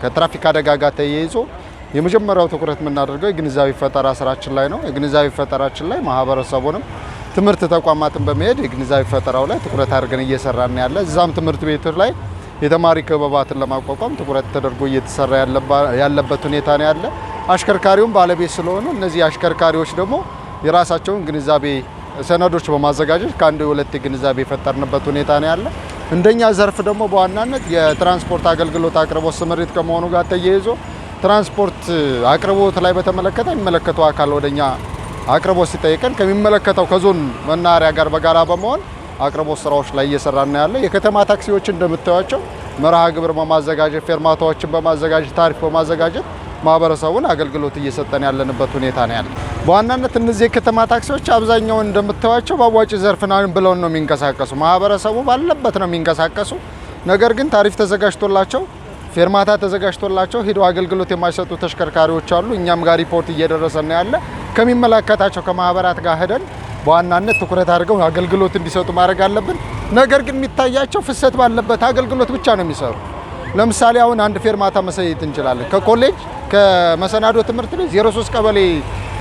ከትራፊክ አደጋ ጋር ተያይዞ የመጀመሪያው ትኩረት የምናደርገው የግንዛቤ ፈጠራ ስራችን ላይ ነው። የግንዛቤ ፈጠራችን ላይ ማህበረሰቡንም ትምህርት ተቋማትን በመሄድ የግንዛቤ ፈጠራው ላይ ትኩረት አድርገን እየሰራን ያለ እዛም ትምህርት ቤቶች ላይ የተማሪ ክበባትን ለማቋቋም ትኩረት ተደርጎ እየተሰራ ያለበት ሁኔታ ነው ያለ። አሽከርካሪውም ባለቤት ስለሆኑ እነዚህ አሽከርካሪዎች ደግሞ የራሳቸውን ግንዛቤ ሰነዶች በማዘጋጀት ከአንድ ሁለት ግንዛቤ የፈጠርንበት ሁኔታ ነው ያለ። እንደኛ ዘርፍ ደግሞ በዋናነት የትራንስፖርት አገልግሎት አቅርቦት ስምሪት ከመሆኑ ጋር ተያይዞ ትራንስፖርት አቅርቦት ላይ በተመለከተ የሚመለከተው አካል ወደኛ አቅርቦት ሲጠይቀን ከሚመለከተው ከዞን መናኸሪያ ጋር በጋራ በመሆን አቅርቦት ስራዎች ላይ እየሰራን ያለ። የከተማ ታክሲዎች እንደምታዩቸው መርሃ ግብር በማዘጋጀት ፌርማታዎችን በማዘጋጀት ታሪፍ በማዘጋጀት ማህበረሰቡን አገልግሎት እየሰጠን ያለንበት ሁኔታ ነው ያለ። በዋናነት እነዚህ የከተማ ታክሲዎች አብዛኛው እንደምታዩቸው በአዋጭ ዘርፍ ናን ብለው ነው የሚንቀሳቀሱ። ማህበረሰቡ ባለበት ነው የሚንቀሳቀሱ። ነገር ግን ታሪፍ ተዘጋጅቶላቸው ፌርማታ ተዘጋጅቶላቸው ሄዶ አገልግሎት የማይሰጡ ተሽከርካሪዎች አሉ። እኛም ጋር ሪፖርት እየደረሰን ያለ ከሚመለከታቸው ከማህበራት ጋር ሄደን በዋናነት ትኩረት አድርገው አገልግሎት እንዲሰጡ ማድረግ አለብን። ነገር ግን የሚታያቸው ፍሰት ባለበት አገልግሎት ብቻ ነው የሚሰሩ። ለምሳሌ አሁን አንድ ፌርማታ መሰየት እንችላለን። ከኮሌጅ ከመሰናዶ ትምህርት ቤት 03 ቀበሌ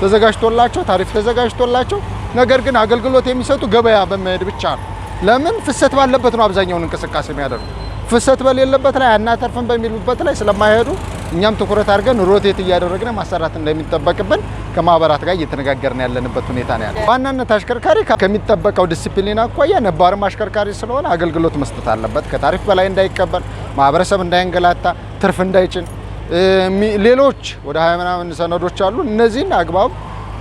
ተዘጋጅቶላቸው ታሪፍ ተዘጋጅቶላቸው ነገር ግን አገልግሎት የሚሰጡ ገበያ በመሄድ ብቻ ነው። ለምን ፍሰት ባለበት ነው አብዛኛውን እንቅስቃሴ የሚያደርጉ። ፍሰት በሌለበት ላይ አናተርፍን በሚሉበት ላይ ስለማይሄዱ እኛም ትኩረት አድርገን ሮቴት እያደረግን ማሰራት እንደሚጠበቅብን ከማህበራት ጋር እየተነጋገርን ያለንበት ሁኔታ ነው ያለው። ዋናነት አሽከርካሪ ከሚጠበቀው ዲሲፕሊን አኳያ ነባርም አሽከርካሪ ስለሆነ አገልግሎት መስጠት አለበት። ከታሪፍ በላይ እንዳይቀበል፣ ማህበረሰብ እንዳይንገላታ፣ ትርፍ እንዳይጭን፣ ሌሎች ወደ 20 ምናምን ሰነዶች አሉ። እነዚህን አግባብ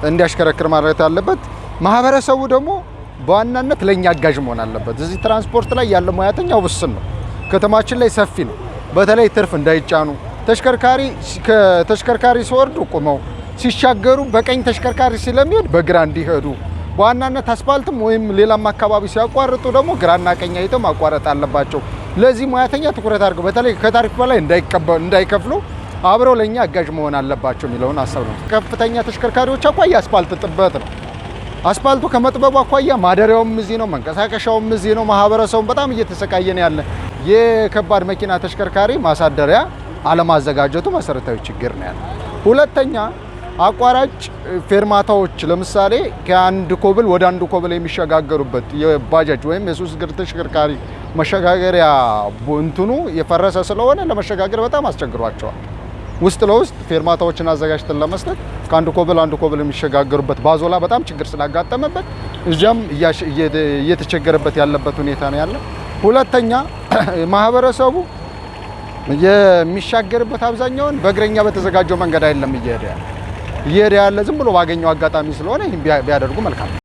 እንዲያሽከረክር ማድረግ አለበት። ማህበረሰቡ ደግሞ በዋናነት ለኛ አጋዥ መሆን አለበት። እዚህ ትራንስፖርት ላይ ያለ ሙያተኛው ውስን ነው። ከተማችን ላይ ሰፊ ነው። በተለይ ትርፍ እንዳይጫኑ ከተሽከርካሪ ሲወርዱ ቆመው ሲሻገሩ በቀኝ ተሽከርካሪ ስለሚሄድ በግራ እንዲሄዱ በዋናነት አስፋልትም ወይም ሌላም አካባቢ ሲያቋርጡ ደግሞ ግራና ቀኝ አይተው ማቋረጥ አለባቸው። ለዚህ ሙያተኛ ትኩረት አድርገው በተለይ ከታሪፍ በላይ እንዳይከፍሉ አብረው ለኛ አጋዥ መሆን አለባቸው የሚለውን ሐሳብ ነው። ከፍተኛ ተሽከርካሪዎች አኳያ አስፋልት ጥበት ነው። አስፋልቱ ከመጥበቡ አኳያ ማደሪያውም እዚህ ነው፣ መንቀሳቀሻውም እዚህ ነው። ማህበረሰቡን በጣም እየተሰቃየን ያለ የከባድ መኪና ተሽከርካሪ ማሳደሪያ አለማዘጋጀቱ መሰረታዊ ችግር ነው ያለው። ሁለተኛ አቋራጭ ፌርማታዎች ለምሳሌ ከአንድ ኮብል ወደ አንድ ኮብል የሚሸጋገሩበት የባጃጅ ወይም የሶስት እግር ተሽከርካሪ መሸጋገሪያ እንትኑ የፈረሰ ስለሆነ ለመሸጋገር በጣም አስቸግሯቸዋል። ውስጥ ለውስጥ ፌርማታዎችን አዘጋጅተን ለመስጠት ከአንድ ኮብል አንድ ኮብል የሚሸጋገሩበት ባዞላ በጣም ችግር ስላጋጠመበት እዚያም እየተቸገረበት ያለበት ሁኔታ ነው ያለ። ሁለተኛ ማህበረሰቡ የሚሻገርበት አብዛኛውን በእግረኛ በተዘጋጀው መንገድ አይደለም እየሄደ ያለ ዝም ብሎ ባገኘው አጋጣሚ ስለሆነ ይሄን ቢያደርጉ መልካም።